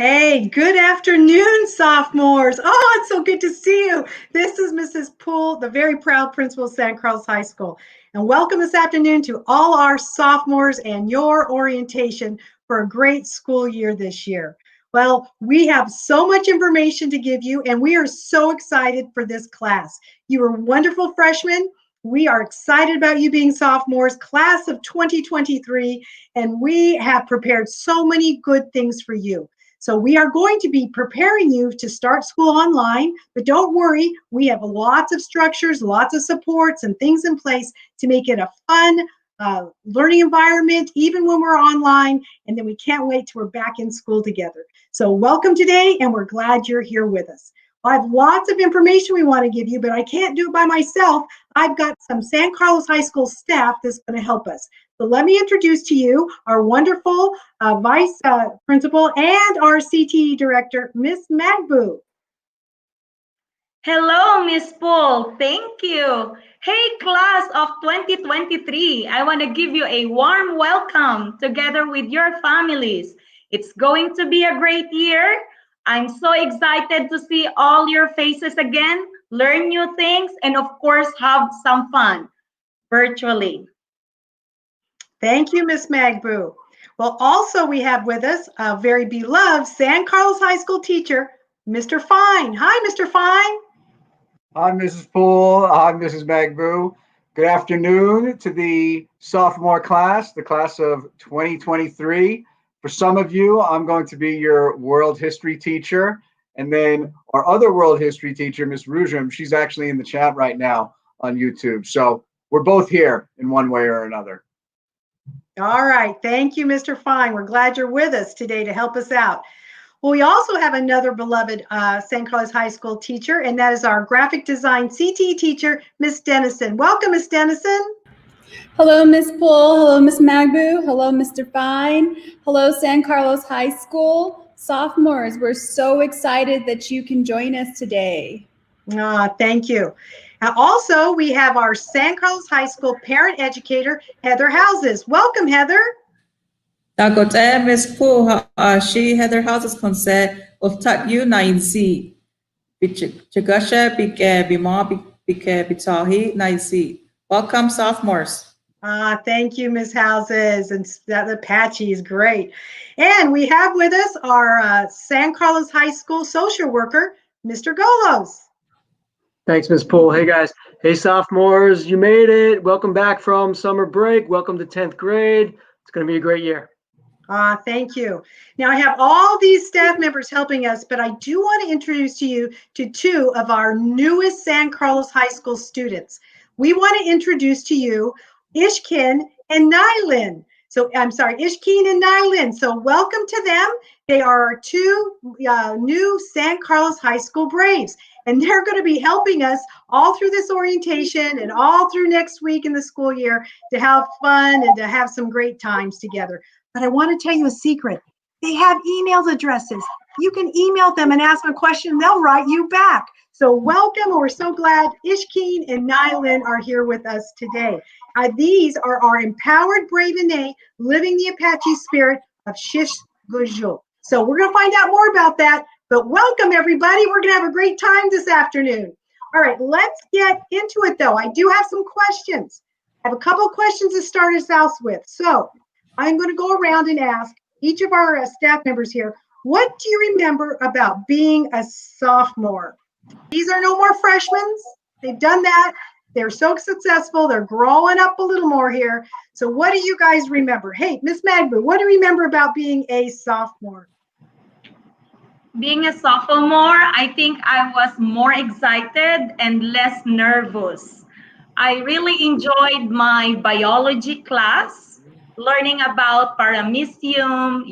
Hey, good afternoon, sophomores. Oh, it's so good to see you. This is Mrs. Poole, the very proud principal of San Carlos High School. And welcome this afternoon to all our sophomores and your orientation for a great school year this year. Well, we have so much information to give you, and we are so excited for this class. You are wonderful freshmen. We are excited about you being sophomores, class of 2023, and we have prepared so many good things for you. So we are going to be preparing you to start school online, but don't worry, we have lots of structures, lots of supports and things in place to make it a fun learning environment, even when we're online, and then we can't wait till we're back in school together. So welcome today, and we're glad you're here with us. I have lots of information we want to give you, but I can't do it by myself. I've got some San Carlos High School staff that's going to help us. So let me introduce to you our wonderful vice principal and our CTE director, Miss Magbu. Hello, Miss Poole. Thank you. Hey, class of 2023. I want to give you a warm welcome together with your families. It's going to be a great year. I'm so excited to see all your faces again, learn new things, and of course, have some fun virtually. Thank you, Miss Magbu. Well, also we have with us a very beloved San Carlos High School teacher, Mr. Fine. Hi, Mr. Fine. Hi, Mrs. Poole. Hi, Mrs. Magbu. Good afternoon to the sophomore class, the class of 2023. For some of you, I'm going to be your world history teacher. And then our other world history teacher, Miss Rujam, she's actually in the chat right now on YouTube. So we're both here in one way or another. All right. Thank you, Mr. Fine. We're glad you're with us today to help us out. Well, we also have another beloved San Carlos High School teacher, and that is our graphic design CTE teacher, Miss Dennison. Welcome, Miss Dennison. Hello, Miss Poole. Hello, Miss Magbu. Hello, Mr. Fine. Hello, San Carlos High School. Sophomores, we're so excited that you can join us today. Thank you. Also, we have our San Carlos High School parent educator, Heather Houses. Welcome, Heather. Dagote Miss Poole, she Heather Houses concept of tat you nine C. Chagasha bike bima bike bitahi nine C. Welcome, sophomores. Thank you, Ms. Houses, and that Apache is great. And we have with us our San Carlos High School social worker, Mr. Golos. Thanks, Ms. Poole. Hey, guys. Hey, sophomores, you made it. Welcome back from summer break. Welcome to 10th grade. It's going to be a great year. Thank you. Now, I have all these staff members helping us, but I do want to introduce to you to two of our newest San Carlos High School students. We want to introduce to you Ishkin and Nylin. So I'm sorry, Ishkeen and Nylin. So welcome to them. They are our two new San Carlos High School Braves, and they're going to be helping us all through this orientation and all through next week in the school year to have fun and to have some great times together. But I want to tell you a secret. They have email addresses. You can email them and ask them a question. They'll write you back. So welcome. We're so glad Ishkeen and Nylin are here with us today. These are our empowered brave and living the Apache spirit of Shish Kojo. So we're going to find out more about that. But welcome, everybody. We're going to have a great time this afternoon. All right, let's get into it, though. I do have some questions. I have a couple of questions to start us out with. So I'm going to go around and ask each of our staff members here, what do you remember about being a sophomore? These are no more freshmen. They've done that. They're so successful. They're growing up a little more here. So what do you guys remember? Hey, Miss Magbu, what do you remember about being a sophomore? Being a sophomore, I think I was more excited and less nervous. I really enjoyed my biology class, learning about paramecium,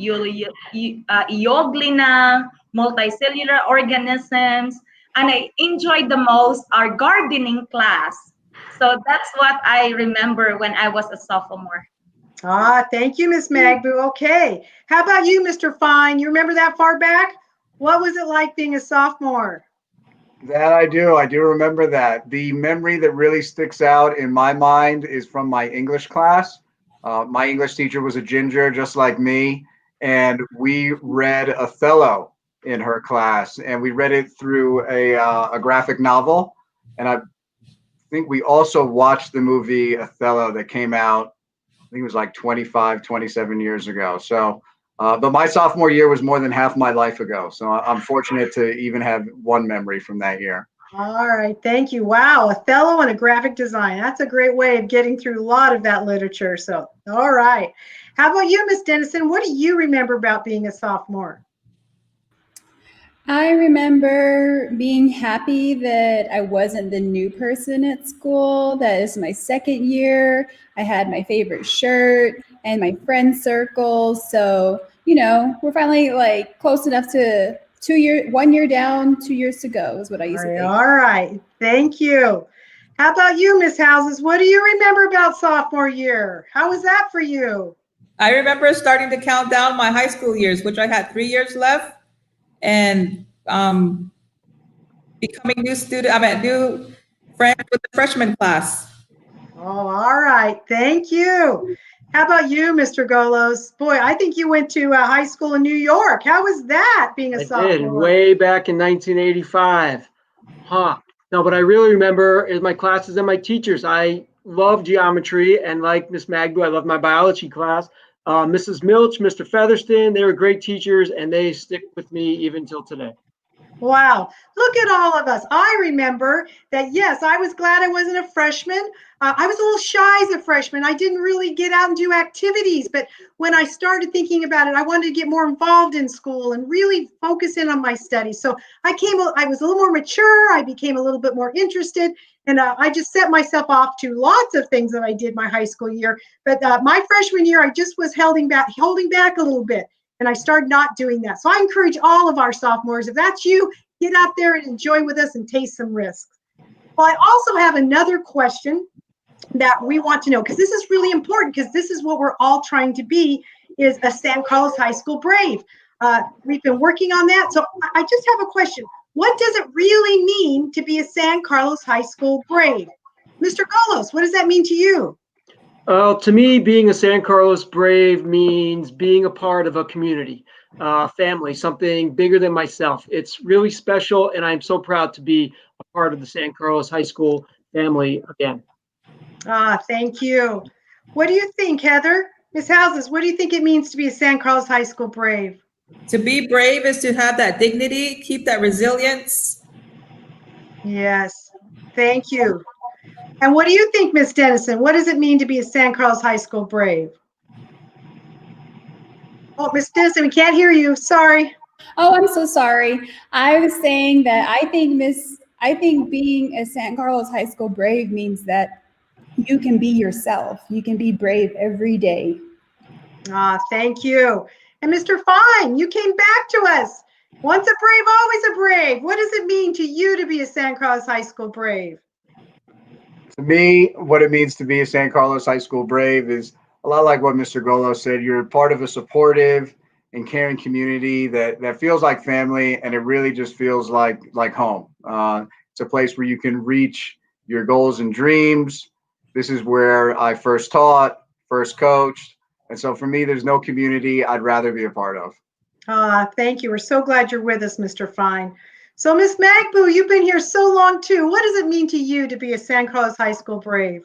eoglina, multicellular organisms, and I enjoyed the most our gardening class. So that's what I remember when I was a sophomore. Thank you, Miss Magbu. Okay. How about you, Mr. Fine? You remember that far back? What was it like being a sophomore? That I do. I do remember that. The memory that really sticks out in my mind is from my English class. My English teacher was a ginger just like me, and we read Othello in her class, and we read it through a graphic novel. And I think we also watched the movie Othello that came out, I think it was like 25, 27 years ago. So, but my sophomore year was more than half my life ago. So I'm fortunate to even have one memory from that year. All right, thank you. Wow, Othello and a graphic design. That's a great way of getting through a lot of that literature. So, all right. How about you, Miss Dennison? What do you remember about being a sophomore? I remember being happy that I wasn't the new person at school. That is my second year. I had my favorite shirt and my friend circle. So, we're finally like close enough to 1 year down, 2 years to go is what I used to think. All right, thank you. How about you, Miss Houses? What do you remember about sophomore year? How was that for you? I remember starting to count down my high school years, which I had 3 years left, and becoming new friends with the freshman class. Oh, all right. Thank you. How about you, Mr. Golos? Boy, I think you went to high school in New York. How was that being a sophomore? I did, way back in 1985. No, what I really remember is my classes and my teachers. I love geometry, and like Miss Magbu, I love my biology class. Mrs. Milch, Mr. Featherston, they were great teachers, and they stick with me even till today. Wow, look at all of us. I remember that, yes, I was glad I wasn't a freshman. I was a little shy as a freshman. I didn't really get out and do activities, but when I started thinking about it, I wanted to get more involved in school and really focus in on my studies. So I was a little more mature. I became a little bit more interested, and I just set myself off to lots of things that I did my high school year. But my freshman year, I just was holding back a little bit. And I started not doing that. So I encourage all of our sophomores, if that's you, get out there and enjoy with us and taste some risks. Well, I also have another question that we want to know, because this is really important, because this is what we're all trying to be, is a San Carlos High School Brave. We've been working on that. So I just have a question. What does it really mean to be a San Carlos High School Brave? Mr. Golos, what does that mean to you? To me, being a San Carlos Brave means being a part of a community, family, something bigger than myself. It's really special, and I'm so proud to be a part of the San Carlos High School family again. Thank you. What do you think, Heather? Ms. Houses, what do you think it means to be a San Carlos High School Brave? To be brave is to have that dignity, keep that resilience. Yes, thank you. And what do you think, Ms. Dennison? What does it mean to be a San Carlos High School Brave? Oh, Ms. Dennison, we can't hear you. Sorry. Oh, I'm so sorry. I was saying that I think being a San Carlos High School Brave means that you can be yourself. You can be brave every day. Thank you. And Mr. Fine, you came back to us. Once a brave, always a brave. What does it mean to you to be a San Carlos High School Brave? To me, what it means to be a San Carlos High School Brave is a lot like what Mr. Golo said. You're part of a supportive and caring community that feels like family, and it really just feels like home. It's a place where you can reach your goals and dreams. This is where I first taught, first coached. And so for me, there's no community I'd rather be a part of. Thank you. We're so glad you're with us, Mr. Fine. So, Miss Magbu, you've been here so long too. What does it mean to you to be a San Carlos High School Brave?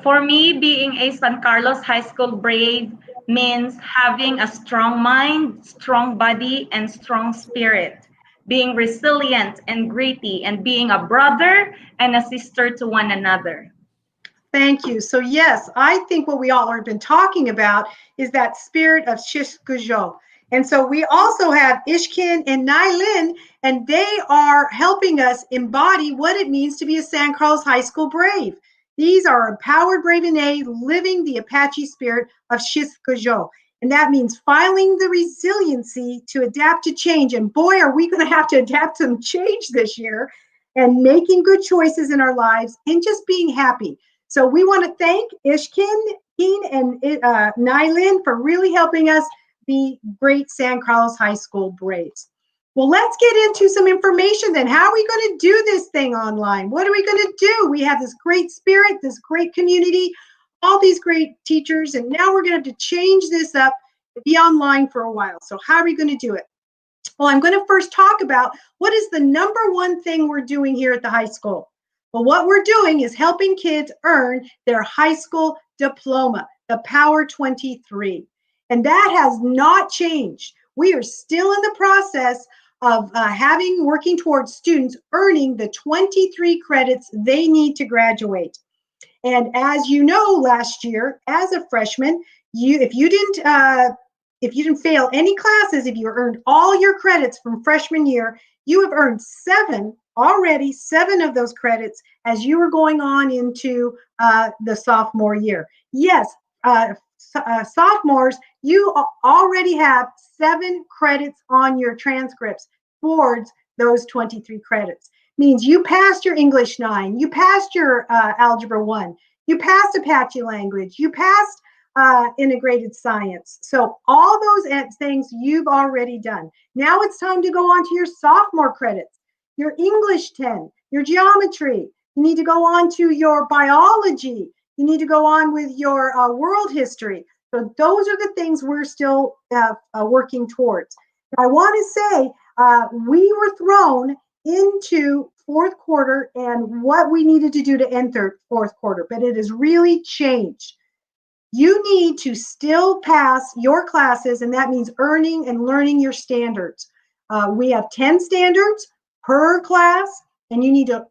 For me, being a San Carlos High School Brave means having a strong mind, strong body, and strong spirit, being resilient and gritty, and being a brother and a sister to one another. Thank you. So yes, I think what we all have been talking about is that spirit of Shish Kojo. And so we also have Ishkin and Nylin, and they are helping us embody what it means to be a San Carlos High School Brave. These are empowered Brave and A living the Apache spirit of Shish Kojo. And that means filing the resiliency to adapt to change. And boy, are we going to have to adapt to change this year, and making good choices in our lives and just being happy. So we want to thank Ishkin and Nylin for really helping us be great San Carlos High School Braves. Well, let's get into some information then. How are we going to do this thing online? What are we going to do? We have this great spirit, this great community, all these great teachers, and now we're going to have to change this up be online for a while. So how are we going to do it? Well, I'm going to first talk about what is the number one thing we're doing here at the high school. Well, what we're doing is helping kids earn their high school diploma, the Power 23. And that has not changed. We are still in the process of working towards students earning the 23 credits they need to graduate. And as you know, last year, as a freshman, if you didn't fail any classes, if you earned all your credits from freshman year, you have earned seven of those credits as you were going on into the sophomore year. Yes, sophomores, you already have 7 credits on your transcripts towards those 23 credits. Means you passed your English 9, you passed your Algebra 1, you passed Apache language, you passed integrated science. So all those things you've already done. Now it's time to go on to your sophomore credits, your English 10, your geometry. You need to go on to your biology. You need to go on with your world history. So those are the things we're still working towards. I want to say we were thrown into fourth quarter and what we needed to do to enter fourth quarter, but it has really changed. You need to still pass your classes, and that means earning and learning your standards. We have 10 standards per class, and you need to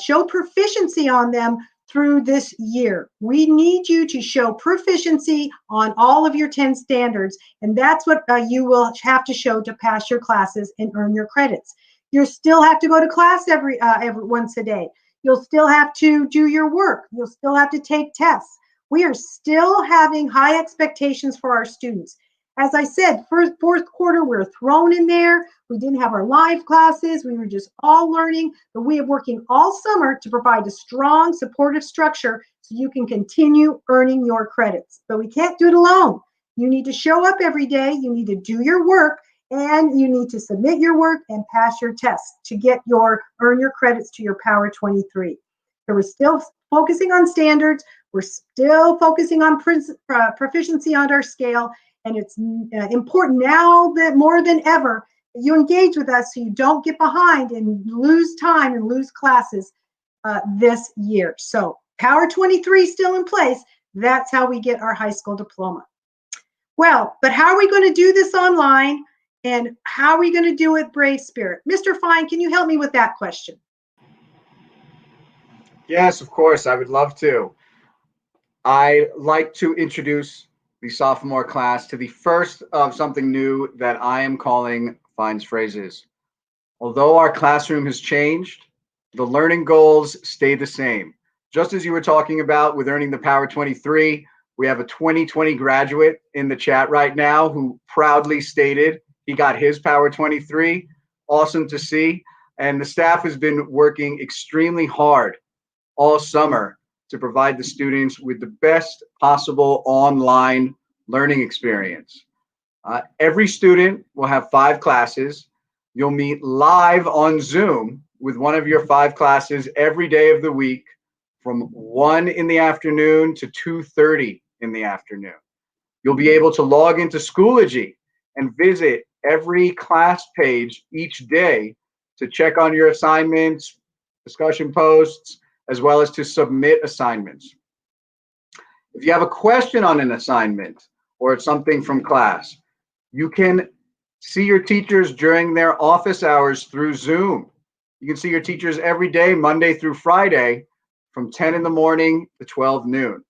show proficiency on them through this year. We need you to show proficiency on all of your 10 standards, and that's what you will have to show to pass your classes and earn your credits. You still have to go to class every once a day. You'll still have to do your work. You'll still have to take tests. We are still having high expectations for our students. As I said, fourth quarter, we're thrown in there. We didn't have our live classes. We were just all learning, but we are working all summer to provide a strong, supportive structure so you can continue earning your credits. But we can't do it alone. You need to show up every day. You need to do your work, and you need to submit your work and pass your tests to earn your credits to your Power 23. So we're still focusing on standards. We're still focusing on proficiency on our scale, and it's important now that more than ever that you engage with us so you don't get behind and lose time and lose classes this year. So Power 23 still in place. That's how we get our high school diploma. Well, but how are we going to do this online, and how are we going to do it Brave Spirit? Mr. Fine, can you help me with that question? Yes, of course, I would love to. I'd like to introduce the sophomore class to the first of something new that I am calling Fine's Phrases. Although our classroom has changed, the learning goals stay the same. Just as you were talking about with earning the Power 23, we have a 2020 graduate in the chat right now who proudly stated he got his Power 23. Awesome to see. And the staff has been working extremely hard all summer to provide the students with the best possible online learning experience. Every student will have 5 classes. You'll meet live on Zoom with one of your 5 classes every day of the week from 1 in the afternoon to 2:30 in the afternoon. You'll be able to log into Schoology and visit every class page each day to check on your assignments, discussion posts, as well as to submit assignments. If you have a question on an assignment or something from class, you can see your teachers during their office hours through Zoom. You can see your teachers every day, Monday through Friday, from 10 in the morning to 12 noon.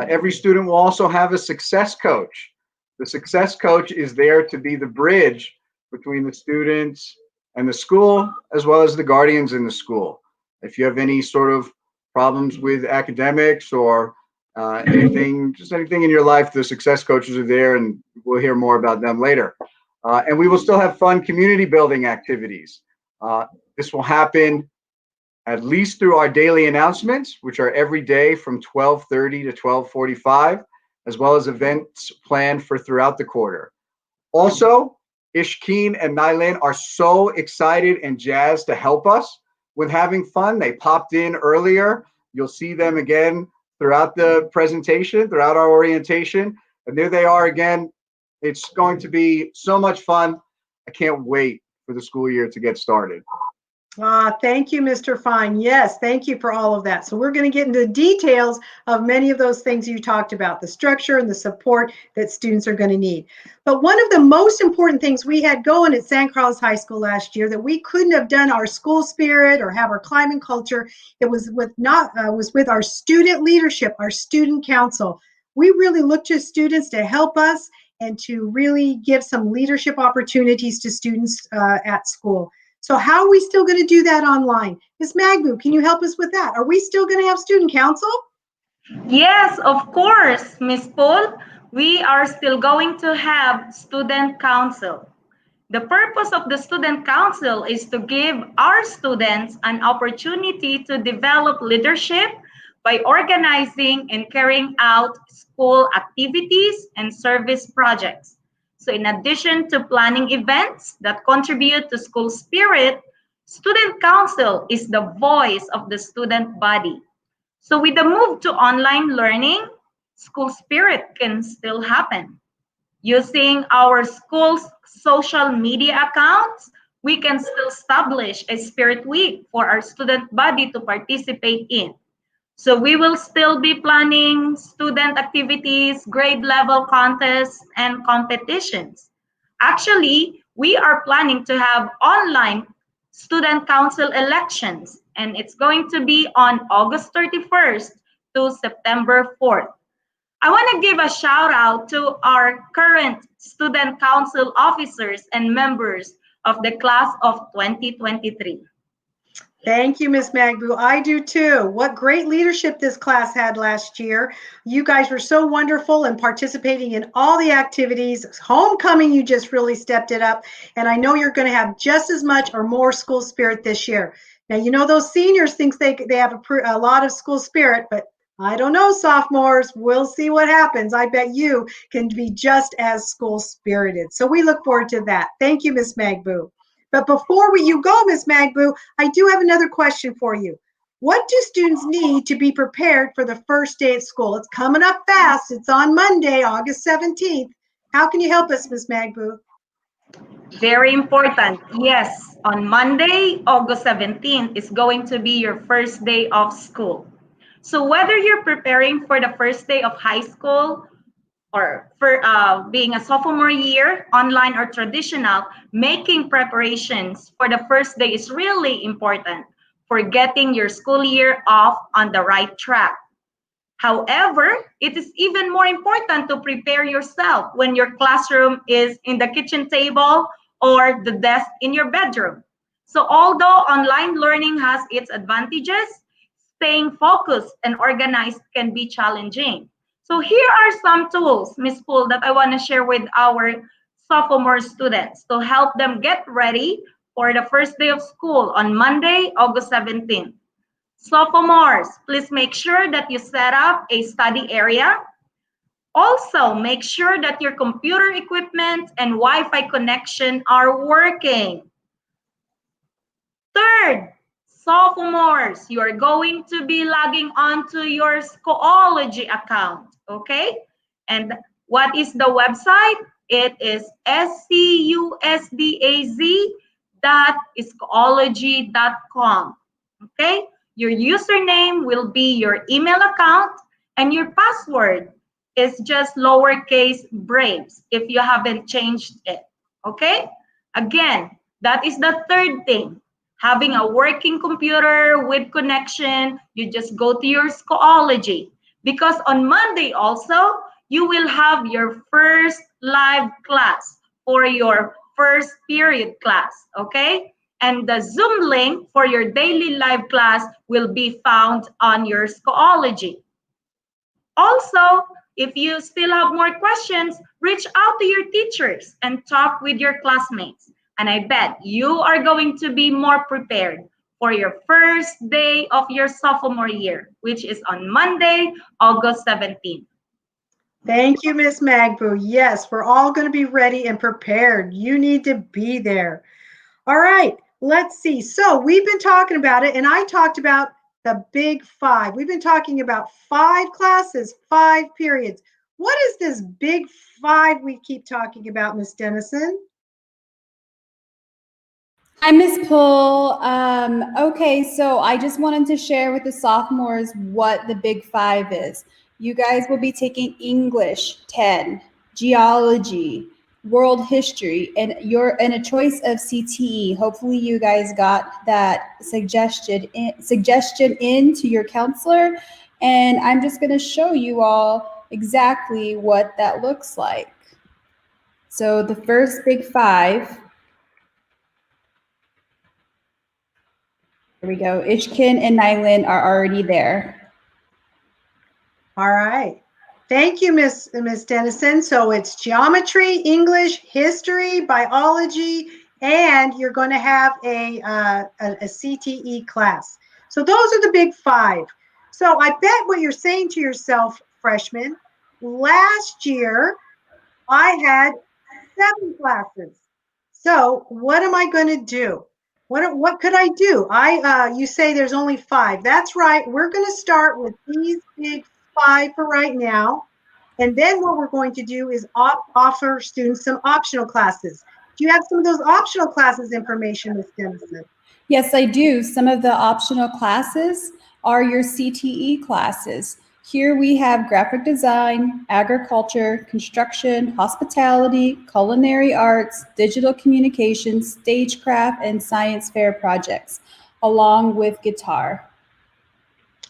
Every student will also have a success coach. The success coach is there to be the bridge between the students and the school, as well as the guardians in the school. If you have any sort of problems with academics or anything in your life, the success coaches are there, and we'll hear more about them later. And we will still have fun community building activities. This will happen at least through our daily announcements, which are every day from 12:30 to 12:45, as well as events planned for throughout the quarter. Also, Ishkeen and Nylin are so excited and jazzed to help us with having fun. They popped in earlier. You'll see them again throughout the presentation, throughout our orientation. And there they are again, It's going to be so much fun. I can't wait for the school year to get started. Thank you, Mr. Fine. Yes, thank you for all of that. So we're going to get into the details of many of those things you talked about, the structure and the support that students are going to need. But one of the most important things we had going at San Carlos High School last year that we couldn't have done our school spirit or have our climate culture, it was with our student leadership, our student council. We really looked to students to help us and to really give some leadership opportunities to students at school. So how are we still going to do that online? Ms. Magbu, can you help us with that? Are we still going to have student council? Yes, of course, Miss Paul. We are still going to have student council. The purpose of the student council is to give our students an opportunity to develop leadership by organizing and carrying out school activities and service projects. So in addition to planning events that contribute to school spirit, student council is the voice of the student body. So with the move to online learning, school spirit can still happen. Using our school's social media accounts, we can still establish a spirit week for our student body to participate in. So we will still be planning student activities, grade level contests, and competitions. Actually, we are planning to have online student council elections, and it's going to be on August 31st to September 4th. I want to give a shout out to our current student council officers and members of the class of 2023. Thank you, Ms. Magbu. I do too. What great leadership this class had last year. You guys were so wonderful and participating in all the activities. Homecoming, you just really stepped it up. And I know you're going to have just as much or more school spirit this year. Now, you know, those seniors think they have a lot of school spirit, but I don't know, sophomores. We'll see what happens. I bet you can be just as school spirited. So we look forward to that. Thank you, Ms. Magbu. But before you go, Ms. Magbu, I do have another question for you. What do students need to be prepared for the first day at school? It's coming up fast. It's on Monday, August 17th. How can you help us, Ms. Magbu? Very important. Yes, on Monday, August 17th is going to be your first day of school. So whether you're preparing for the first day of high school or for being a sophomore year, online or traditional, making preparations for the first day is really important for getting your school year off on the right track. However, it is even more important to prepare yourself when your classroom is in the kitchen table or the desk in your bedroom. So although online learning has its advantages, staying focused and organized can be challenging. So here are some tools, Ms. Poole, that I want to share with our sophomore students to help them get ready for the first day of school on Monday, August 17th. Sophomores, please make sure that you set up a study area. Also, make sure that your computer equipment and Wi-Fi connection are working. Third, sophomores, you are going to be logging on to your Schoology account, okay? And what is the website? It is scusdaz.schoology.com, okay? Your username will be your email account, and your password is just lowercase braves if you haven't changed it, okay? Again, that is the third thing. Having a working computer with connection, you just go to your Schoology. Because on Monday also, you will have your first live class for your first period class, okay? And the Zoom link for your daily live class will be found on your Schoology. Also, if you still have more questions, reach out to your teachers and talk with your classmates. And I bet you are going to be more prepared for your first day of your sophomore year, which is on Monday, August 17th. Thank you, Ms. Magbu. Yes, we're all going to be ready and prepared. You need to be there. All right, let's see. So we've been talking about it, and I talked about the big five. We've been talking about 5 classes, 5 periods. What is this big five we keep talking about, Miss Dennison? Hi, Miss Poole. Okay, so I just wanted to share with the sophomores what the big five is. You guys will be taking English 10, geology, world history, and a choice of CTE. Hopefully, you guys got that suggestion in to your counselor, and I'm just going to show you all exactly what that looks like. So the first big five. Here we go. Ishkin and Nyland are already there. All right. Thank you, Miss Dennison. So it's geometry, English, history, biology, and you're going to have a CTE class. So those are the big five. So I bet what you're saying to yourself, freshmen, last year I had 7 classes. So what am I going to do? What could I do? You say there's only 5. That's right. We're going to start with these big 5 for right now. And then what we're going to do is offer students some optional classes. Do you have some of those optional classes information, Ms. Dennison? Yes, I do. Some of the optional classes are your CTE classes. Here we have graphic design, agriculture, construction, hospitality, culinary arts, digital communications, stagecraft, and science fair projects, along with guitar.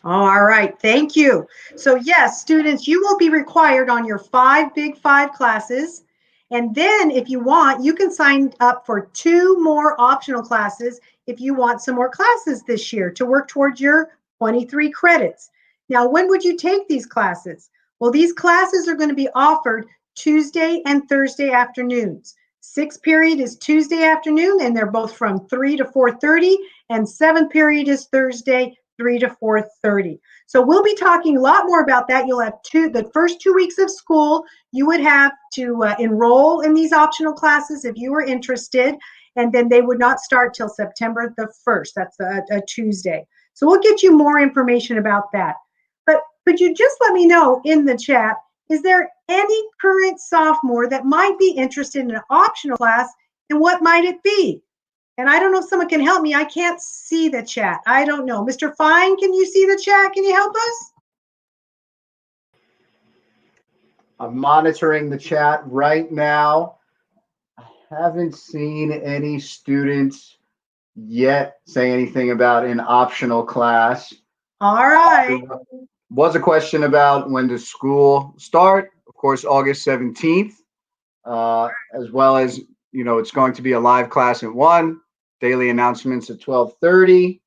All right, thank you. So yes, students, you will be required on your 5 big 5 classes. And then if you want, you can sign up for 2 more optional classes if you want some more classes this year to work towards your 23 credits. Now, when would you take these classes? Well, these classes are going to be offered Tuesday and Thursday afternoons. 6th period is Tuesday afternoon, and they're both from 3 to 4:30, and 7th period is Thursday, 3 to 4:30. So we'll be talking a lot more about that. You'll have the first 2 weeks of school, you would have to enroll in these optional classes if you were interested, and then they would not start till September the 1st. That's a Tuesday. So we'll get you more information about that. But could you just let me know in the chat, is there any current sophomore that might be interested in an optional class, and what might it be? And I don't know if someone can help me. I can't see the chat. I don't know. Mr. Fine, can you see the chat? Can you help us? I'm monitoring the chat right now. I haven't seen any students yet say anything about an optional class. All right. There was a question about when does school start? Of course, August 17th, as well as, it's going to be a live class at 1, daily announcements at 12:30.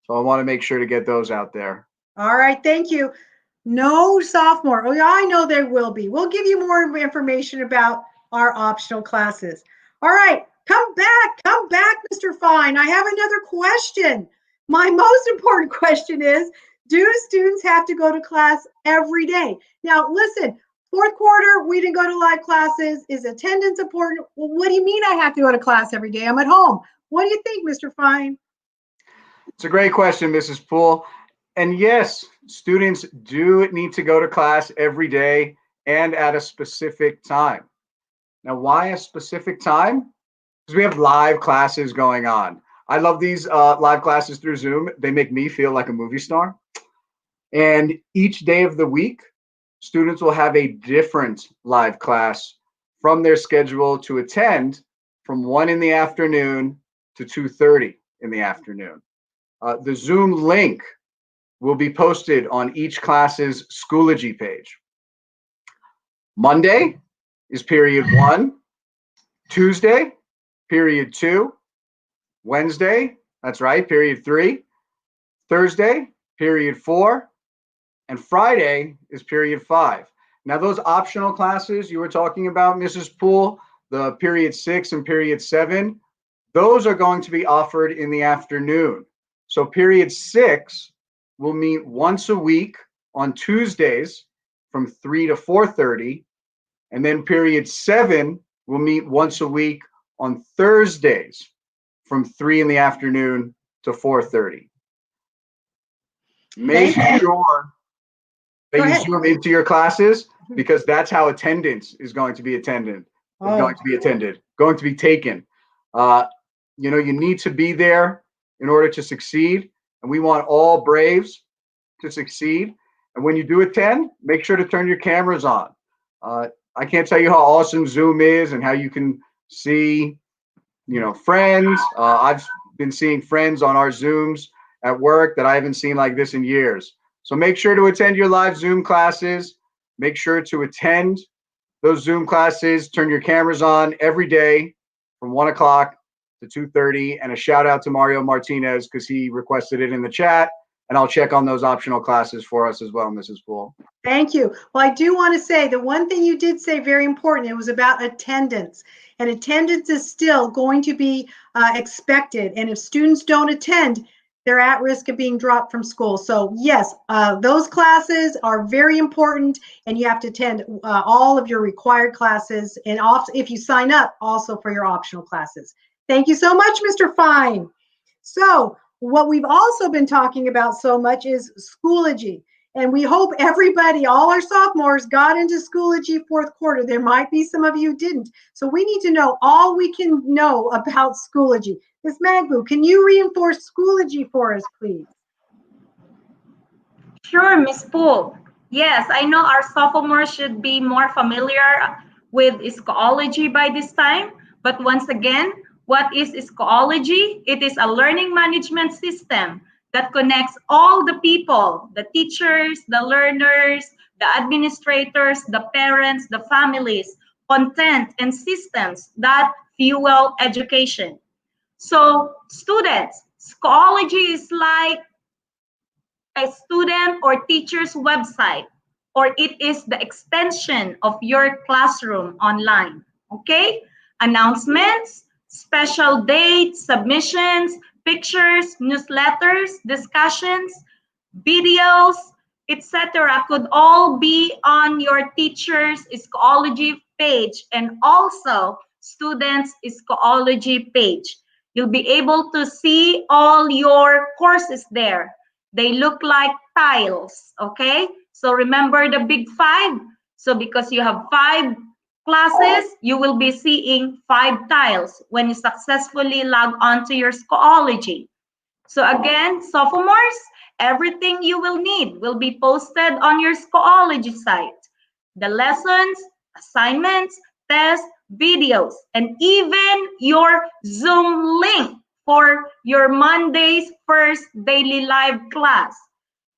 So I want to make sure to get those out there. All right, thank you. No sophomore. Oh, yeah, I know there will be. We'll give you more information about our optional classes. All right, come back, Mr. Fine. I have another question. My most important question is, do students have to go to class every day? Now, listen, 4th quarter, we didn't go to live classes. Is attendance important? Well, what do you mean I have to go to class every day? I'm at home. What do you think, Mr. Fine? It's a great question, Mrs. Poole. And yes, students do need to go to class every day and at a specific time. Now, why a specific time? Because we have live classes going on. I love these live classes through Zoom. They make me feel like a movie star. And each day of the week, students will have a different live class from their schedule to attend from 1 in the afternoon to 2:30 in the afternoon. The Zoom link will be posted on each class's Schoology page. Monday is period 1, Tuesday, period 2, Wednesday, that's right, period 3, Thursday, period 4, and Friday is period 5. Now, those optional classes you were talking about, Mrs. Poole, the period 6 and period 7, those are going to be offered in the afternoon. So period 6 will meet once a week on Tuesdays from 3 to 4:30, and then period 7 will meet once a week on Thursdays from 3 in the afternoon to 4:30. Make sure that you Zoom into your classes because that's how attendance is going to be attended. Going to be taken. You know, you need to be there in order to succeed, and we want all Braves to succeed. And when you do attend, make sure to turn your cameras on. I can't tell you how awesome Zoom is and how you can see, you know, friends. I've been seeing friends on our Zooms at work that I haven't seen like this in years. So make sure to attend your live Zoom classes. Make sure to attend those Zoom classes. Turn your cameras on every day from 1 o'clock to 2:30. And a shout out to Mario Martinez because he requested it in the chat. And I'll check on those optional classes for us as well, Mrs. Poole. Thank you. Well, I do want to say the one thing you did say very important. It was about attendance, and attendance is still going to be expected. And if students don't attend, they're at risk of being dropped from school. So yes, those classes are very important, and you have to attend all of your required classes, and also if you sign up also for your optional classes. Thank you so much, Mr. Fine. So what we've also been talking about so much is Schoology. And we hope everybody, all our sophomores, got into Schoology fourth quarter. There might be some of you who didn't. So we need to know all we can know about Schoology. Ms. Magbu, can you reinforce Schoology for us, please? Sure, Ms. Poole. Yes, I know our sophomores should be more familiar with Schoology by this time. But once again, what is Schoology? It is a learning management system that connects all the people, the teachers, the learners, the administrators, the parents, the families, content, and systems that fuel education. So students, Schoology is like a student or teacher's website, or it is the extension of your classroom online, okay? Announcements, special dates, submissions, pictures, newsletters, discussions, videos, etc. could all be on your teacher's Schoology page and also students' Schoology page. You'll be able to see all your courses there. They look like tiles, okay? So remember the big 5. So because you have 5 classes, you will be seeing 5 tiles when you successfully log on to your Schoology. So again, sophomores, everything you will need will be posted on your Schoology site. The lessons, assignments, tests, videos, and even your Zoom link for your Monday's first daily live class.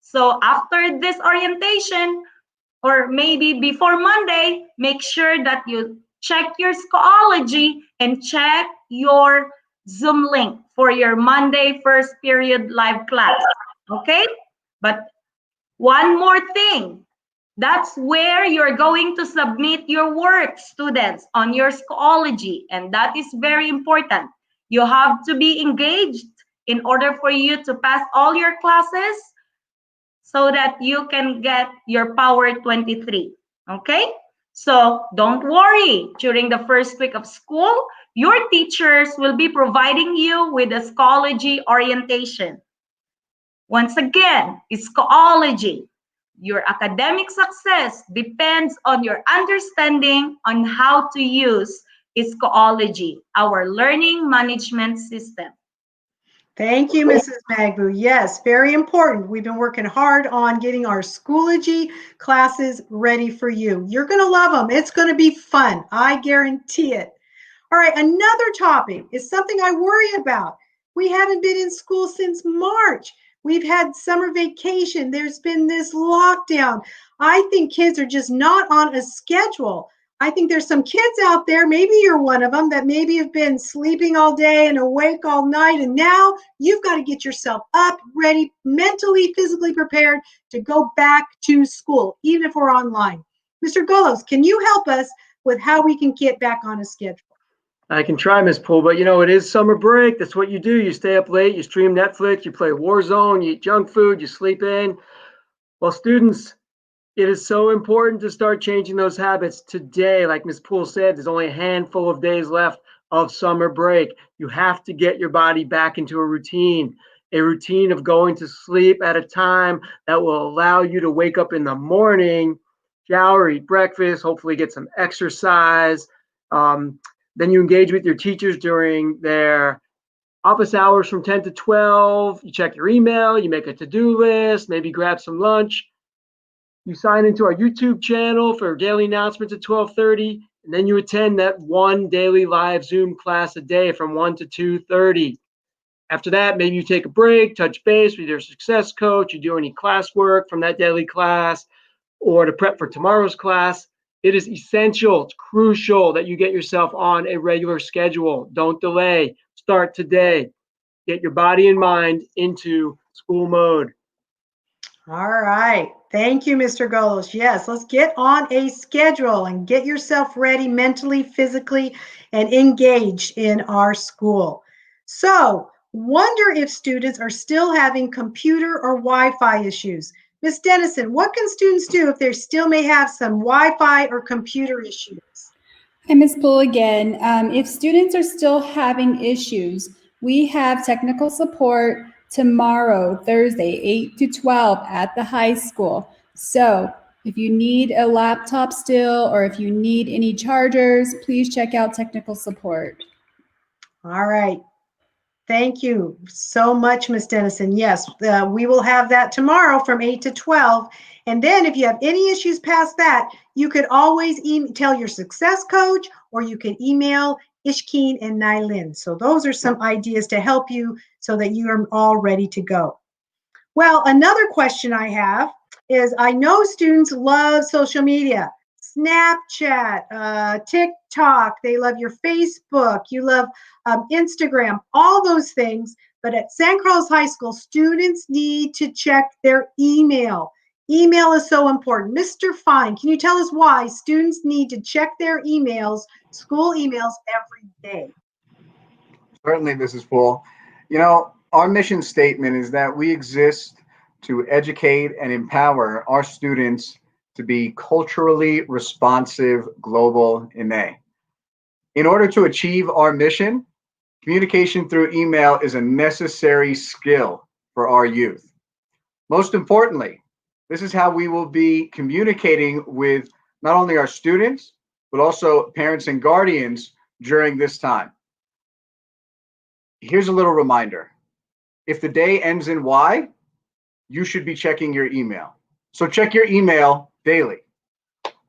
So after this orientation, or maybe before Monday, make sure that you check your Schoology and check your Zoom link for your Monday first period live class, okay? But one more thing, that's where you're going to submit your work, students, on your Schoology, and that is very important. You have to be engaged in order for you to pass all your classes so that you can get your Power 23, okay? So don't worry, during the first week of school, your teachers will be providing you with a Schoology orientation. Once again, Schoology. Your academic success depends on your understanding on how to use Schoology, our learning management system. Thank you, Mrs. Magbu. Yes, very important. We've been working hard on getting our Schoology classes ready for you. You're going to love them. It's going to be fun. I guarantee it. All right, another topic is something I worry about. We haven't been in school since March. We've had summer vacation. There's been this lockdown. I think kids are just not on a schedule. I think there's some kids out there, maybe you're one of them, that maybe have been sleeping all day and awake all night, and now you've got to get yourself up, ready, mentally, physically prepared to go back to school, even if we're online. Mr. Golos, can you help us with how we can get back on a schedule? I can try, Ms. Poole, but you know, it is summer break. That's what you do. You stay up late, you stream Netflix, you play Warzone, you eat junk food, you sleep in. Well, students, it is so important to start changing those habits today. Like Ms. Poole said, there's only a handful of days left of summer break. You have to get your body back into a routine of going to sleep at a time that will allow you to wake up in the morning shower, eat breakfast, hopefully get some exercise. Then you engage with your teachers during their office hours from 10 to 12. You check your email, you make a to-do list, maybe grab some lunch. You sign into our YouTube channel for daily announcements at 12:30, and then you attend that one daily live Zoom class a day from 1 to 2:30. After that, maybe you take a break, touch base with your success coach, you do any classwork from that daily class, or to prep for tomorrow's class. It is essential, it's crucial that you get yourself on a regular schedule. Don't delay. Start today. Get your body and mind into school mode. All right. Thank you, Mr. Golos. Yes, let's get on a schedule and get yourself ready mentally, physically, and engaged in our school. So, wonder if students are still having computer or Wi-Fi issues. Ms. Dennison, what can students do if they still may have some Wi-Fi or computer issues? Hi, Ms. Poole again. If students are still having issues, we have technical support tomorrow, Thursday, 8 to 12 at the high school. So if you need a laptop still, or if you need any chargers, please check out technical support. All right. Thank you so much, Ms. Dennison. Yes, we will have that tomorrow from 8 to 12. And then if you have any issues past that, you could always tell your success coach, or you can email Ishkeen and Nylin. So those are some ideas to help you so that you are all ready to go. Well, another question I have is, I know students love social media. Snapchat, TikTok, they love your Facebook, you love Instagram, all those things. But at San Carlos High School, students need to check their email. Email is so important. Mr. Fine, can you tell us why students need to check their emails, school emails, every day? Certainly, Mrs. Poole. You know, our mission statement is that we exist to educate and empower our students to be culturally responsive global Ine. In order to achieve our mission, communication through email is a necessary skill for our youth. Most importantly, this is how we will be communicating with not only our students, but also parents and guardians during this time. Here's a little reminder. If the day ends in Y, you should be checking your email. So check your email daily.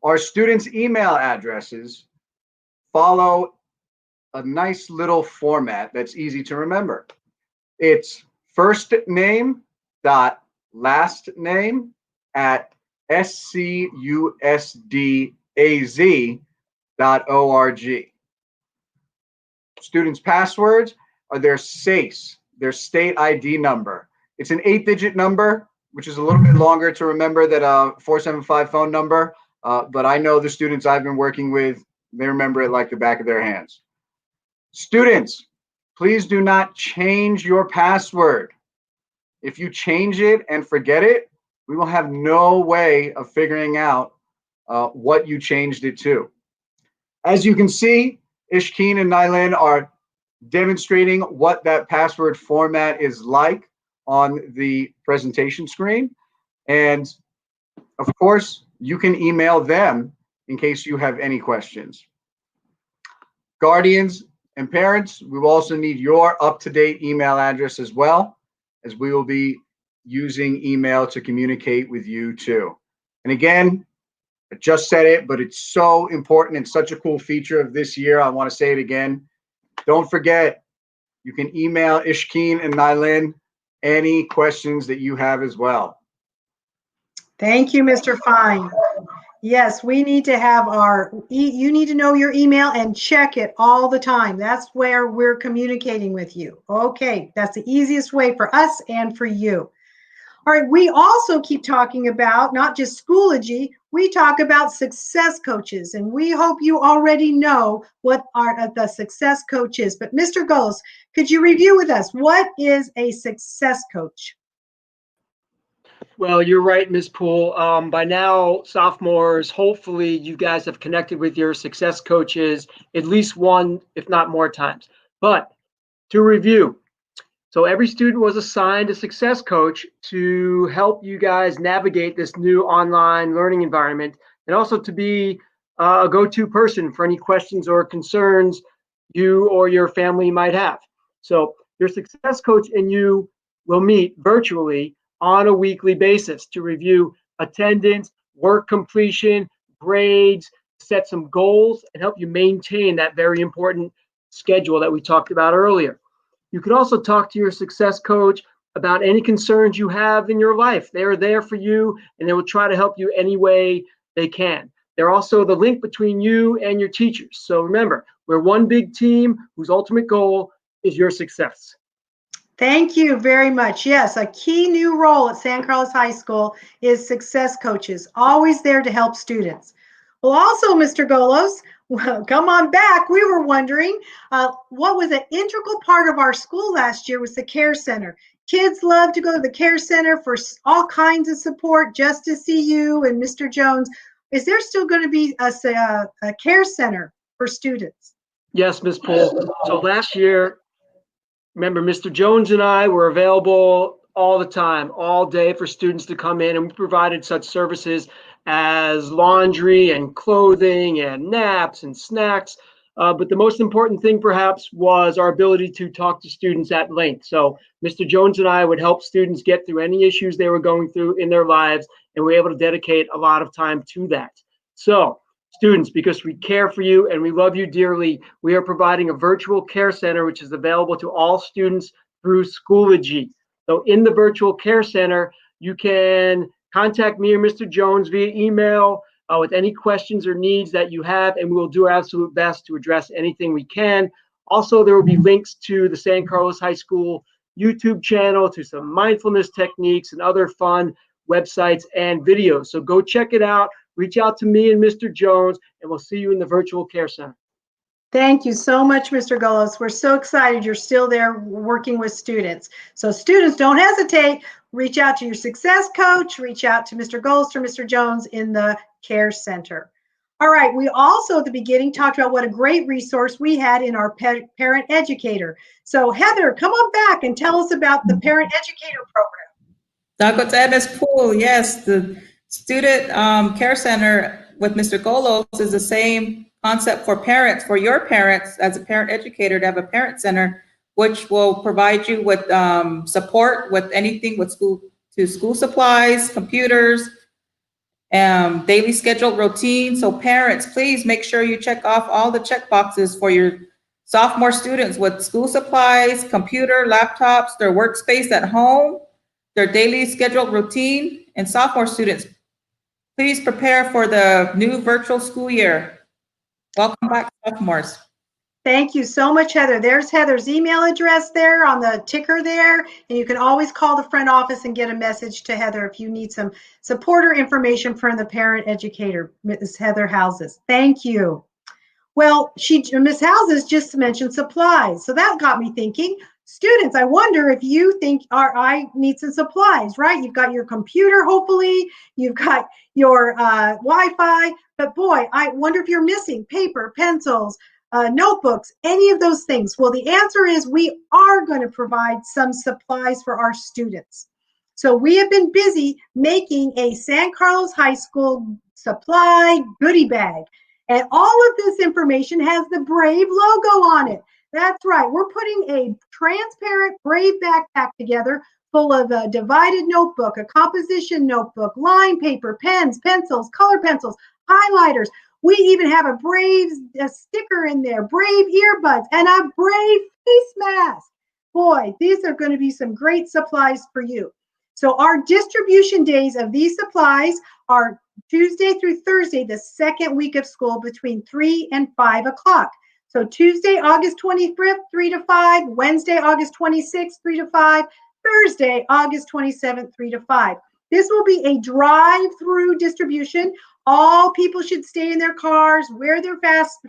Our students' email addresses follow a nice little format that's easy to remember. It's first name dot last name at SCUSDAZ.org. Students' passwords are their SACE, their state ID number. It's an 8-digit number, which is a little bit longer to remember than a 475 phone number. But I know the students I've been working with, they remember it like the back of their hands. Students, please do not change your password. If you change it and forget it, we will have no way of figuring out what you changed it to. As you can see, Ishkeen and Nylin are demonstrating what that password format is like on the presentation screen. And of course, you can email them in case you have any questions. Guardians and parents, we will also need your up-to-date email address as well, as we will be using email to communicate with you too. And again, I just said it, but it's so important and such a cool feature of this year. I want to say it again. Don't forget, you can email Ishkeen and Nylin any questions that you have as well. Thank you, Mr. Fine. Yes, we need to have you need to know your email and check it all the time. That's where we're communicating with you. Okay, that's the easiest way for us and for you. All right, we also keep talking about not just Schoology, we talk about success coaches, and we hope you already know what are the success coach is. But Mr. Golos, could you review with us, what is a success coach? Well, you're right, Ms. Poole. By now, sophomores, hopefully you guys have connected with your success coaches at least one, if not more times. But to review, so every student was assigned a success coach to help you guys navigate this new online learning environment and also to be a go-to person for any questions or concerns you or your family might have. So your success coach and you will meet virtually on a weekly basis to review attendance, work completion, grades, set some goals, and help you maintain that very important schedule that we talked about earlier. You can also talk to your success coach about any concerns you have in your life. They are there for you, and they will try to help you any way they can. They're also the link between you and your teachers. So remember, we're one big team whose ultimate goal is your success. Thank you very much. Yes, a key new role at San Carlos High School is success coaches, always there to help students. Well, also, Mr. Golos, come on back. We were wondering what was an integral part of our school last year was the care center. Kids love to go to the care center for all kinds of support, just to see you and Mr. Jones. Is there still going to be a care center for students? Yes, Ms. Poole. So last year, remember, Mr. Jones and I were available all the time, all day for students to come in, and we provided such services as laundry and clothing and naps and snacks. But the most important thing perhaps was our ability to talk to students at length. So Mr. Jones and I would help students get through any issues they were going through in their lives, and we were able to dedicate a lot of time to that. So students, because we care for you and we love you dearly, we are providing a virtual care center, which is available to all students through Schoology. So in the virtual care center, you can contact me or Mr. Jones via email with any questions or needs that you have, and we will do our absolute best to address anything we can. Also, there will be links to the San Carlos High School YouTube channel, to some mindfulness techniques and other fun websites and videos. So go check it out. Reach out to me and Mr. Jones, and we'll see you in the virtual care center. Thank you so much, Mr. Golos. We're so excited you're still there working with students. So students, don't hesitate. Reach out to your success coach. Reach out to Mr. Golos or Mr. Jones in the care center. All right, we also at the beginning talked about what a great resource we had in our parent educator. So Heather, come on back and tell us about the parent educator program. Dr. Ms. Poole, yes, the student care center with Mr. Golos is the same concept for parents, for your parents as a parent educator, to have a parent center, which will provide you with support with anything with school supplies, computers, daily scheduled routine. So parents, please make sure you check off all the check boxes for your sophomore students with school supplies, computer, laptops, their workspace at home, their daily scheduled routine. And sophomore students, please prepare for the new virtual school year. Welcome back, sophomores. Thank you so much, Heather. There's Heather's email address there on the ticker there, and you can always call the front office and get a message to Heather if you need some support or information from the parent educator, Ms. Heather Houses. Thank you. Well, Ms. Houses just mentioned supplies, so that got me thinking. Students, I wonder if you think I need some supplies, right? You've got your computer, hopefully, you've got your Wi-Fi, but boy, I wonder if you're missing paper, pencils, notebooks, any of those things. Well, the answer is we are going to provide some supplies for our students. So we have been busy making a San Carlos High School supply goodie bag. And all of this information has the Brave logo on it. That's right. We're putting a transparent Brave backpack together full of a divided notebook, a composition notebook, line paper, pens, pencils, color pencils, highlighters. We even have a Brave sticker in there, Brave earbuds, and a Brave face mask. Boy, these are going to be some great supplies for you. So our distribution days of these supplies are Tuesday through Thursday, the second week of school, between 3 and 5 o'clock. So Tuesday, August 25th, 3 to 5, Wednesday, August 26th, 3 to 5, Thursday, August 27th, 3 to 5. This will be a drive-through distribution. All people should stay in their cars, wear their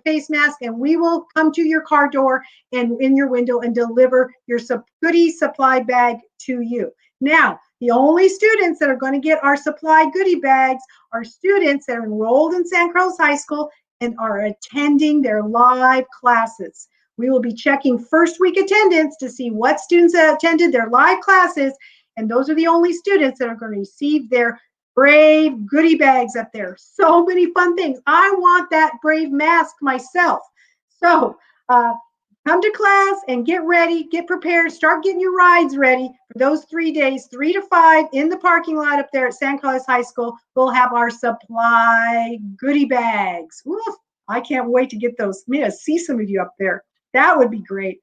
face mask, and we will come to your car door and in your window and deliver your goodie supply bag to you. Now, the only students that are going to get our supply goodie bags are students that are enrolled in San Carlos High School and are attending their live classes. We will be checking first week attendance to see what students attended their live classes, and those are the only students that are going to receive their Brave goodie bags up there. So many fun things. I want that Brave mask myself. So come to class and get ready, get prepared, start getting your rides ready for those 3 days, 3 to 5 in the parking lot up there at San Carlos High School. We'll have our supply goodie bags. Oof, I can't wait to get those. May I see some of you up there. That would be great.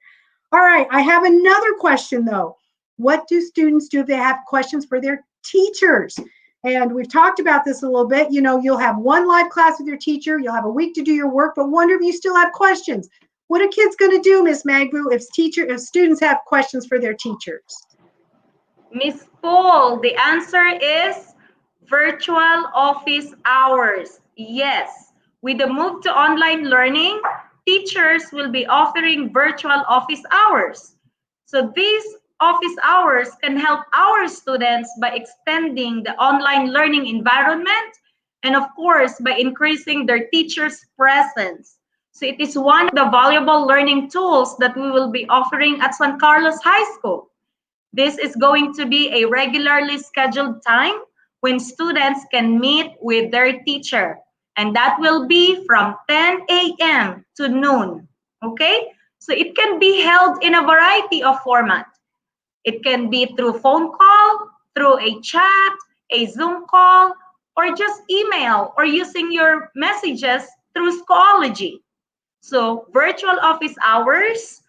All right, I have another question though. What do students do if they have questions for their teachers? And we've talked about this a little bit. You know, you'll have one live class with your teacher, you'll have a week to do your work, but wonder if you still have questions. What are kids going to do, Miss Magbu, if students have questions for their teachers? Miss Paul, the answer is virtual office hours. Yes, with the move to online learning, teachers will be offering virtual office hours. So these office hours can help our students by extending the online learning environment and of course by increasing their teachers' presence. So it is one of the valuable learning tools that we will be offering at San Carlos High School. This is going to be a regularly scheduled time when students can meet with their teacher, and that will be from 10 a.m. to noon, okay? So it can be held in a variety of formats. It can be through phone call, through a chat, a Zoom call, or just email or using your messages through Schoology. So virtual office hours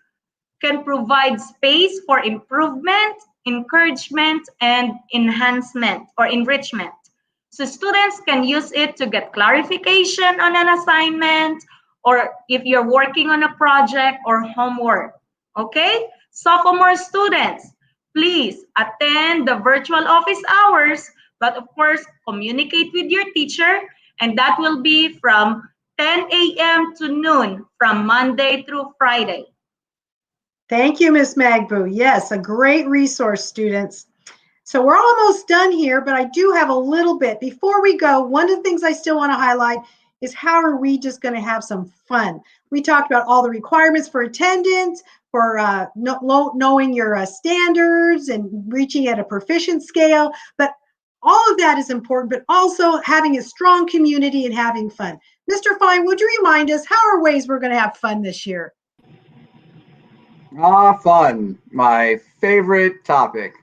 can provide space for improvement, encouragement, and enhancement or enrichment. So students can use it to get clarification on an assignment or if you're working on a project or homework. Okay? Sophomore students, please attend the virtual office hours, but of course, communicate with your teacher, and that will be from 10 a.m. to noon from Monday through Friday. Thank you, Miss Magbu. Yes, a great resource, students. So we're almost done here, but I do have a little bit. Before we go, one of the things I still want to highlight is how are we just going to have some fun? We talked about all the requirements for attendance, for knowing your standards and reaching at a proficient scale, but all of that is important, but also having a strong community and having fun. Mr. Fine, would you remind us how are ways we're going to have fun this year? Fun, my favorite topic.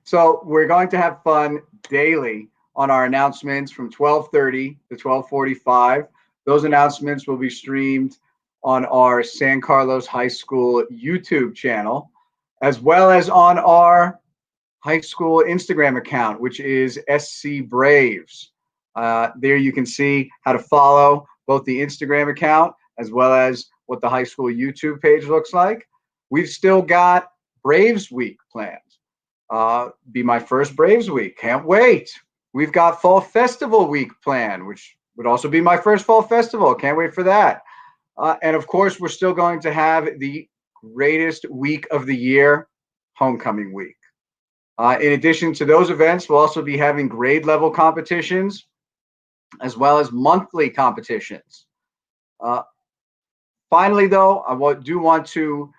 So we're going to have fun daily on our announcements from 12:30 to 12:45. Those announcements will be streamed on our San Carlos High School YouTube channel, as well as on our high school Instagram account, which is SC Braves. There you can see how to follow both the Instagram account as well as what the high school YouTube page looks like. We've still got Braves Week planned. Be my first Braves Week. Can't wait. We've got Fall Festival Week planned, which would also be my first Fall Festival. Can't wait for that. And of course, we're still going to have the greatest week of the year, Homecoming Week. In addition to those events, we'll also be having grade level competitions as well as monthly competitions. Finally, though, I do want to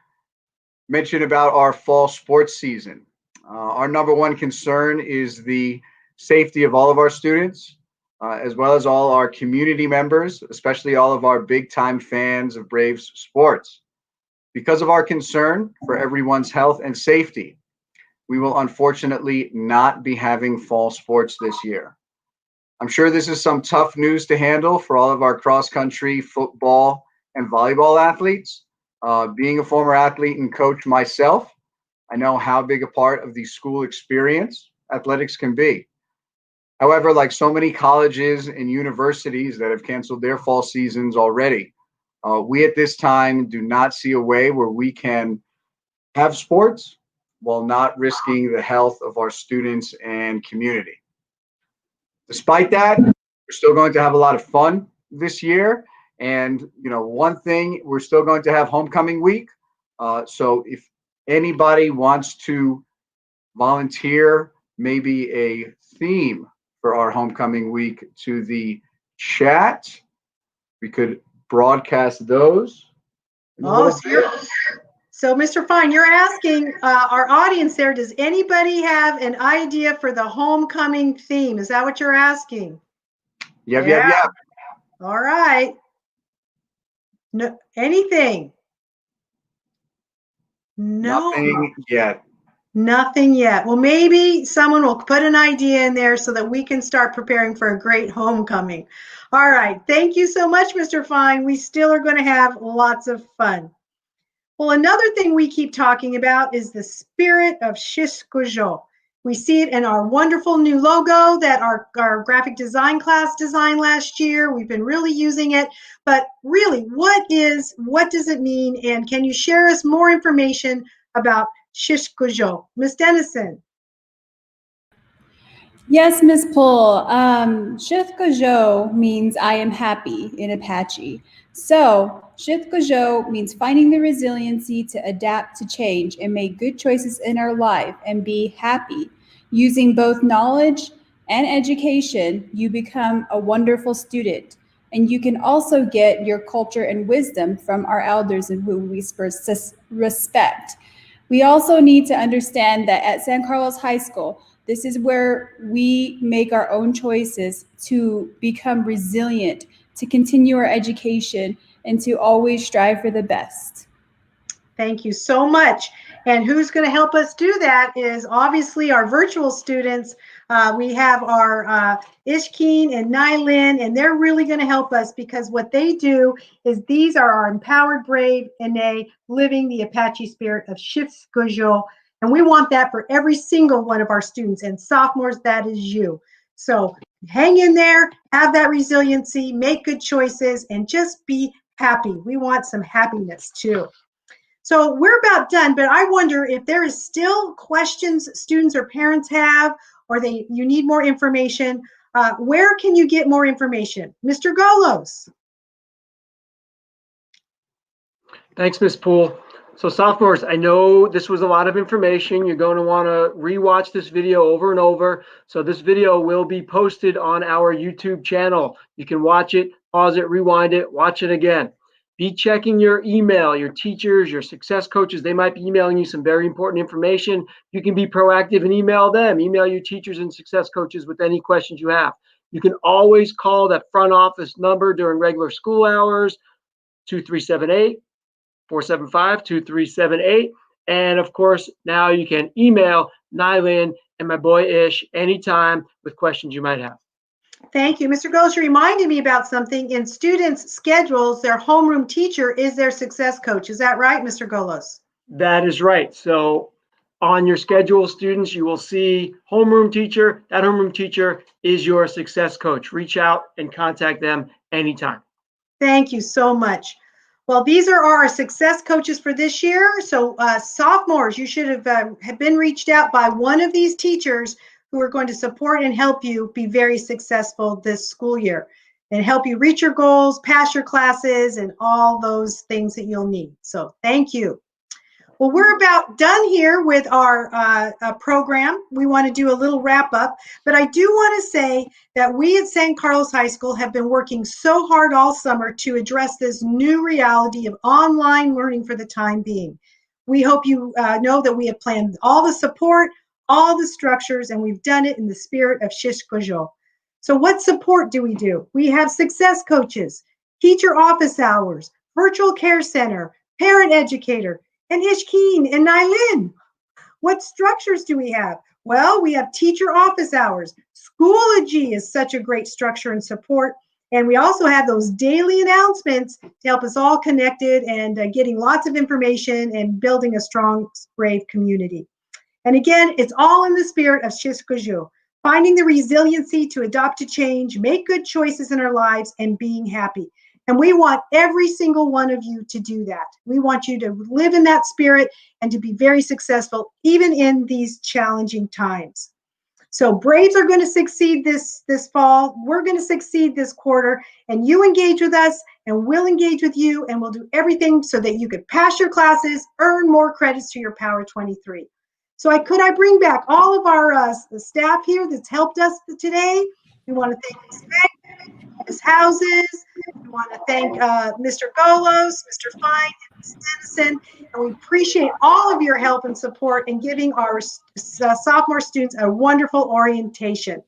mention about our fall sports season. Our number one concern is the safety of all of our students, as well as all our community members, especially all of our big time fans of Braves sports. Because of our concern for everyone's health and safety, we will unfortunately not be having fall sports this year. I'm sure this is some tough news to handle for all of our cross country, football, and volleyball athletes. Being a former athlete and coach myself, I know how big a part of the school experience athletics can be. However, like so many colleges and universities that have canceled their fall seasons already, we at this time do not see a way where we can have sports while not risking the health of our students and community. Despite that, we're still going to have a lot of fun this year. And, you know, one thing, we're still going to have homecoming week. So if anybody wants to volunteer maybe a theme for our homecoming week to the chat, we could broadcast those. Oh, So, Mr. Fine, you're asking our audience there, does anybody have an idea for the homecoming theme? Is that what you're asking? Yep, Yeah. yep, yep. All right. No, anything? No. Nothing yet. Nothing yet. Well, maybe someone will put an idea in there so that we can start preparing for a great homecoming. All right. Thank you so much, Mr. Fine. We still are going to have lots of fun. Well, another thing we keep talking about is the spirit of Shish Kojo. We see it in our wonderful new logo that our graphic design class designed last year. We've been really using it. But really, what does it mean? And can you share us more information about Shish Kojo? Ms. Dennison. Yes, Ms. Poole. Shish Kojo means I am happy in Apache. So Shish Kojo means finding the resiliency to adapt to change and make good choices in our life and be happy. Using both knowledge and education, you become a wonderful student. And you can also get your culture and wisdom from our elders in whom we respect. We also need to understand that at San Carlos High School, this is where we make our own choices to become resilient, to continue our education, and to always strive for the best. Thank you so much. And who's going to help us do that is obviously our virtual students. We have our Ishkeen and Nylin, and they're really going to help us because what they do is these are our empowered, brave, and living the Apache spirit of Shish Kojo. And we want that for every single one of our students. And sophomores, that is you. So hang in there, have that resiliency, make good choices, and just be happy. We want some happiness too. So we're about done, but I wonder if there is still questions students or parents have, or you need more information. Where can you get more information? Mr. Golos. Thanks, Ms. Poole. So sophomores, I know this was a lot of information. You're going to want to rewatch this video over and over. So this video will be posted on our YouTube channel. You can watch it, pause it, rewind it, watch it again. Be checking your email, your teachers, your success coaches. They might be emailing you some very important information. You can be proactive and email them. Email your teachers and success coaches with any questions you have. You can always call that front office number during regular school hours, 2378-475-2378. And of course, now you can email Nylin and my boy Ish anytime with questions you might have. Thank you. Mr. Golos, you reminded me about something. In students' schedules, their homeroom teacher is their success coach. Is that right, Mr. Golos? That is right. So on your schedule, students, you will see homeroom teacher. That homeroom teacher is your success coach. Reach out and contact them anytime. Thank you so much. Well, these are our success coaches for this year. So sophomores, you should have been reached out by one of these teachers who are going to support and help you be very successful this school year and help you reach your goals, pass your classes, and all those things that you'll need. So thank you. Well, we're about done here with our program. We want to do a little wrap up, but I do want to say that we at San Carlos High School have been working so hard all summer to address this new reality of online learning for the time being. We hope you know that we have planned all the support, all the structures, and we've done it in the spirit of Shish Kojo. So what support do? We have success coaches, teacher office hours, virtual care center, parent educator, and Ishkeen and Nylin. What structures do we have? Well, we have teacher office hours. Schoology is such a great structure and support. And we also have those daily announcements to help us all connected and getting lots of information and building a strong, brave community. And again, it's all in the spirit of Shish Kojo, finding the resiliency to adopt to change, make good choices in our lives, and being happy. And we want every single one of you to do that. We want you to live in that spirit and to be very successful, even in these challenging times. So Braves are going to succeed this fall. We're going to succeed this quarter. And you engage with us, and we'll engage with you, and we'll do everything so that you could pass your classes, earn more credits to your Power 23. So could I bring back all of our the staff here that's helped us today? We want to thank Ms. Houses, We want to thank Mr. Golos, Mr. Fine, and Ms. Dennison, and we appreciate all of your help and support in giving our sophomore students a wonderful orientation.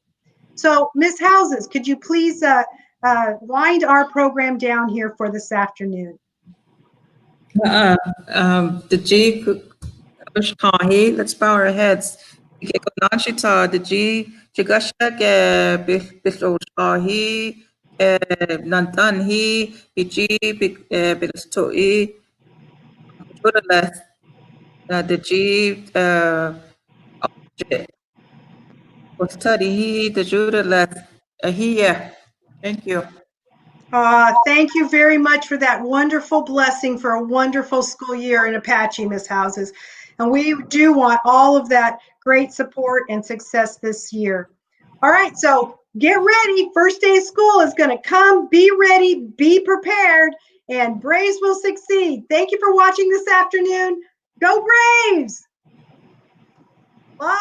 So, Ms. Houses, could you please wind our program down here for this afternoon? The G Kushkahi, let's bow our heads. Konachita, the G Chigashak Bishoshkahi, Nantanhi, Biji Bilstoi, Judaleth, the G study, the Judaleth, here. Thank you. Thank you very much for that wonderful blessing for a wonderful school year in Apache, Ms. Houses. And we do want all of that great support and success this year. All right, so get ready. First day of school is going to come. Be ready, be prepared, and Braves will succeed. Thank you for watching this afternoon. Go Braves! Bye.